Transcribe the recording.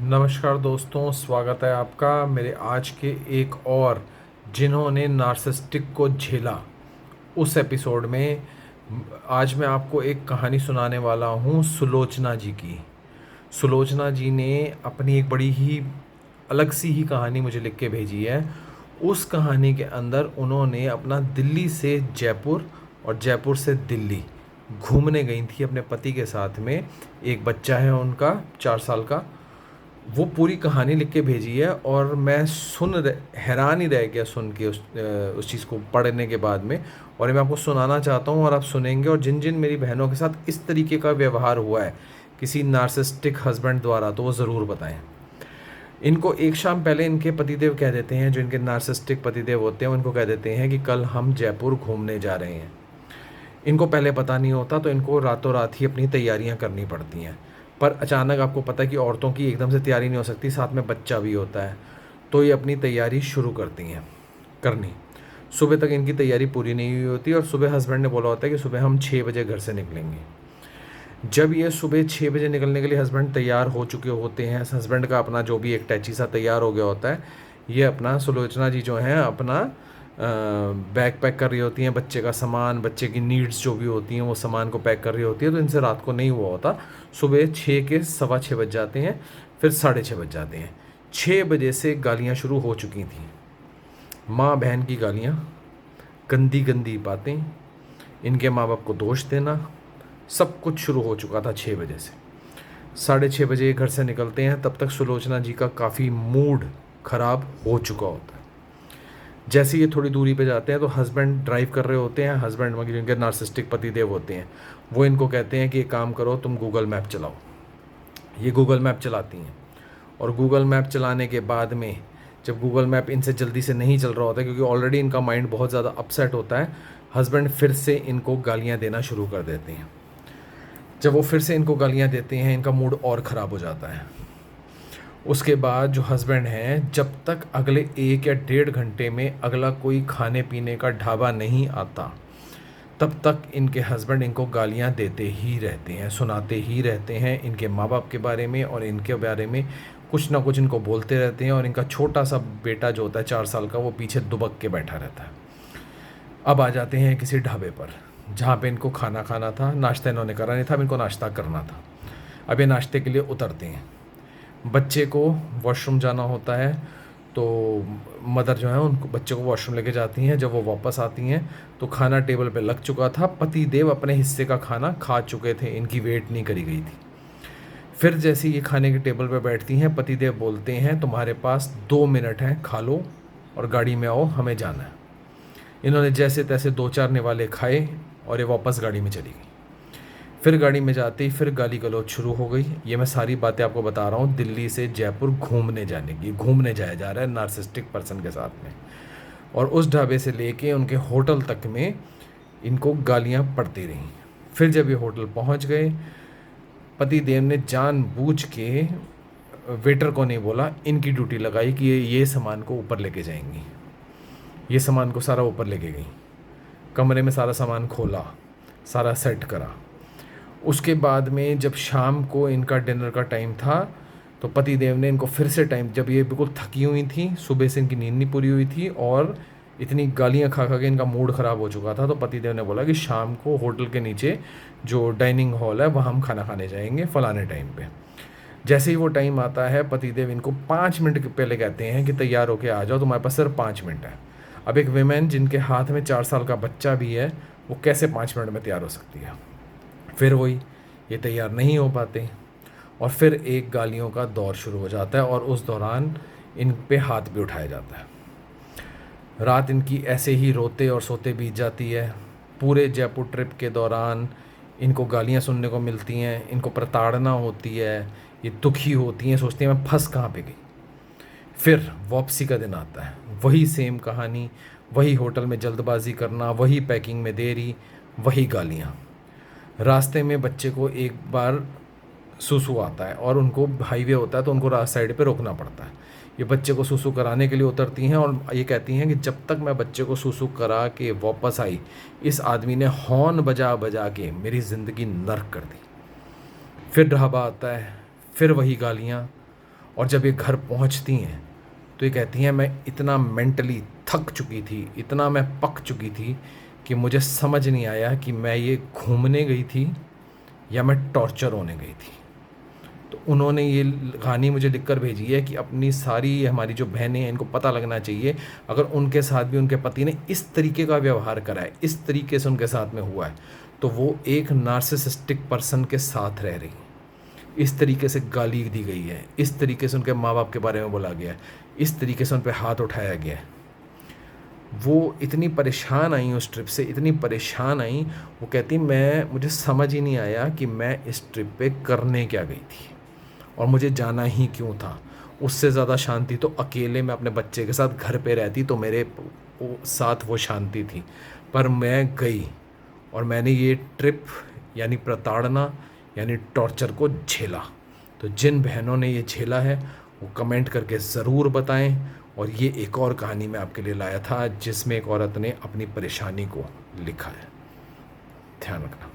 नमस्कार दोस्तों, स्वागत है आपका मेरे आज के एक और जिन्होंने नार्सिसिस्टिक को झेला उस एपिसोड में। आज मैं आपको एक कहानी सुनाने वाला हूँ सुलोचना जी की। सुलोचना जी ने अपनी एक बड़ी ही अलग सी ही कहानी मुझे लिख के भेजी है। उस कहानी के अंदर उन्होंने अपना दिल्ली से जयपुर और जयपुर से दिल्ली घूमने गई थी अपने पति के साथ में। एक बच्चा है उनका 4 साल का। वो पूरी कहानी लिख के भेजी है और मैं हैरान ही रह गया सुन के उस चीज़ को पढ़ने के बाद में। और ये मैं आपको सुनाना चाहता हूँ और आप सुनेंगे। और जिन जिन मेरी बहनों के साथ इस तरीके का व्यवहार हुआ है किसी नार्सिसिस्टिक हस्बैंड द्वारा, तो वो ज़रूर बताएं। इनको एक शाम पहले इनके पतिदेव कह देते हैं, जो इनके नार्सिसिस्टिक पतिदेव होते हैं उनको कह देते हैं कि कल हम जयपुर घूमने जा रहे हैं। इनको पहले पता नहीं होता, तो इनको रातों रात ही अपनी तैयारियां करनी पड़ती हैं। पर अचानक आपको पता है कि औरतों की एकदम से तैयारी नहीं हो सकती, साथ में बच्चा भी होता है। तो ये अपनी तैयारी शुरू करती हैं करनी। सुबह तक इनकी तैयारी पूरी नहीं हुई होती और सुबह हस्बैंड ने बोला होता है कि सुबह हम 6 बजे घर से निकलेंगे। जब ये सुबह 6 बजे निकलने के लिए हस्बैंड तैयार हो चुके होते हैं, हस्बैंड का अपना जो भी एक टैची सा तैयार हो गया होता है, ये अपना सुलोचना जी जो हैं अपना बैग पैक कर रही होती हैं। बच्चे का सामान, बच्चे की नीड्स जो भी होती हैं वो सामान को पैक कर रही होती है। तो इनसे रात को नहीं हुआ होता। सुबह 6 के 6:15 बज जाते हैं, फिर 6:30 बज जाते हैं। 6 बजे से गालियाँ शुरू हो चुकी थी, माँ बहन की गालियाँ, गंदी गंदी बातें, इनके माँ बाप को दोष देना, सब कुछ शुरू हो चुका था 6 बजे से। 6:30 बजे घर से निकलते हैं, तब तक सुलोचना जी का काफ़ी मूड ख़राब हो चुका होता है। जैसे ये थोड़ी दूरी पे जाते हैं तो हस्बैंड ड्राइव कर रहे होते हैं। हस्बैंड मतलब जिनके नार्सिसिस्टिक पतिदेव होते हैं, वो इनको कहते हैं कि एक काम करो, तुम गूगल मैप चलाओ। ये गूगल मैप चलाती हैं और गूगल मैप चलाने के बाद में जब गूगल मैप इनसे जल्दी से नहीं चल रहा होता है, क्योंकि ऑलरेडी इनका माइंड बहुत ज़्यादा अपसेट होता है, हस्बैंड फिर से इनको गालियाँ देना शुरू कर देते हैं। जब वो फिर से इनको गालियाँ देते हैं, इनका मूड और ख़राब हो जाता है। उसके बाद जो हस्बैंड हैं, जब तक अगले 1 या 1.5 घंटे में अगला कोई खाने पीने का ढाबा नहीं आता, तब तक इनके हस्बैंड इनको गालियां देते ही रहते हैं, सुनाते ही रहते हैं इनके माँ बाप के बारे में और इनके बारे में कुछ ना कुछ इनको बोलते रहते हैं। और इनका छोटा सा बेटा जो होता है 4 साल का, वो पीछे दुबक के बैठा रहता है। अब आ जाते हैं किसी ढाबे पर जहाँ पे इनको खाना खाना था। नाश्ता इन्होंने करा नहीं था, अब इनको नाश्ता करना था। अब ये नाश्ते के लिए उतरते हैं। बच्चे को वॉशरूम जाना होता है, तो मदर जो है उनको बच्चे को वॉशरूम लेके जाती हैं। जब वो वापस आती हैं तो खाना टेबल पे लग चुका था। पति देव अपने हिस्से का खाना खा चुके थे, इनकी वेट नहीं करी गई थी। फिर जैसे ये खाने के टेबल पे बैठती हैं, पति देव बोलते हैं तुम्हारे पास 2 मिनट हैं, खा लो और गाड़ी में आओ, हमें जाना है। इन्होंने जैसे तैसे 2-4 निवाले खाए और ये वापस गाड़ी में चली गई। फिर गाड़ी में जाते ही फिर गाली गलौज शुरू हो गई। ये मैं सारी बातें आपको बता रहा हूँ दिल्ली से जयपुर घूमने जाने की। घूमने जाया जा रहा है नार्सिसिस्टिक पर्सन के साथ में, और उस ढाबे से लेके उनके होटल तक में इनको गालियाँ पड़ती रहीं। फिर जब ये होटल पहुँच गए, पति देव ने जानबूझ के वेटर को नहीं बोला, इनकी ड्यूटी लगाई कि ये सामान को ऊपर लेके जाएंगी। ये सामान को सारा ऊपर लेके गई, कमरे में सारा सामान खोला, सारा सेट करा। उसके बाद में जब शाम को इनका डिनर का टाइम था, तो पति देव ने इनको फिर से टाइम, जब ये बिल्कुल थकी हुई थी, सुबह से इनकी नींद नहीं पूरी हुई थी और इतनी गालियाँ खा खा के इनका मूड ख़राब हो चुका था, तो पति देव ने बोला कि शाम को होटल के नीचे जो डाइनिंग हॉल है वहाँ हम खाना खाने जाएंगे फलाने टाइम पे। जैसे ही वो टाइम आता है, पति देव इनको 5 मिनट के पहले कहते हैं कि तैयार होके आ जाओ, तुम्हारे पास सिर्फ 5 मिनट है। अब एक वीमेन जिनके हाथ में 4 साल का बच्चा भी है, वो कैसे 5 मिनट में तैयार हो सकती है? फिर वही, ये तैयार नहीं हो पाते और फिर एक गालियों का दौर शुरू हो जाता है और उस दौरान इन पे हाथ भी उठाया जाता है। रात इनकी ऐसे ही रोते और सोते बीत जाती है। पूरे जयपुर ट्रिप के दौरान इनको गालियाँ सुनने को मिलती हैं, इनको प्रताड़ना होती है, ये दुखी होती हैं, सोचती हैं मैं फंस कहाँ पे गई। फिर वापसी का दिन आता है, वही सेम कहानी, वही होटल में जल्दबाजी करना, वही पैकिंग में देरी, वही गालियाँ। रास्ते में बच्चे को एक बार सुसु आता है और उनको हाईवे होता है तो उनको रास्ते साइड पे रोकना पड़ता है। ये बच्चे को सुसु कराने के लिए उतरती हैं और ये कहती हैं कि जब तक मैं बच्चे को सुसु करा के वापस आई, इस आदमी ने हॉर्न बजा बजा के मेरी ज़िंदगी नर्क कर दी। फिर ढाबा आता है, फिर वही गालियाँ और जब ये घर पहुंचती हैं तो ये कहती हैं, मैं इतना मेंटली थक चुकी थी, इतना मैं पक चुकी थी कि मुझे समझ नहीं आया कि मैं ये घूमने गई थी या मैं टॉर्चर होने गई थी। तो उन्होंने ये कहानी मुझे लिखकर भेजी है कि अपनी सारी हमारी जो बहनें हैं इनको पता लगना चाहिए, अगर उनके साथ भी उनके पति ने इस तरीके का व्यवहार करा है, इस तरीके से उनके साथ में हुआ है, तो वो एक नार्सिसिस्टिक पर्सन के साथ रह रही हैं। इस तरीके से गाली दी गई है, इस तरीके से उनके माँ बाप के बारे में बोला गया है, इस तरीके से उन पर हाथ उठाया गया है। वो इतनी परेशान आई उस ट्रिप से, इतनी परेशान आई, वो कहती मुझे समझ ही नहीं आया कि मैं इस ट्रिप पे करने क्या गई थी और मुझे जाना ही क्यों था। उससे ज़्यादा शांति तो अकेले मैं अपने बच्चे के साथ घर पे रहती तो मेरे साथ वो शांति थी, पर मैं गई और मैंने ये ट्रिप यानी प्रताड़ना यानी टॉर्चर को झेला। तो जिन बहनों ने ये झेला है वो कमेंट करके ज़रूर बताएं। और ये एक और कहानी मैं आपके लिए लाया था जिसमें एक औरत ने अपनी परेशानी को लिखा है। ध्यान रखना।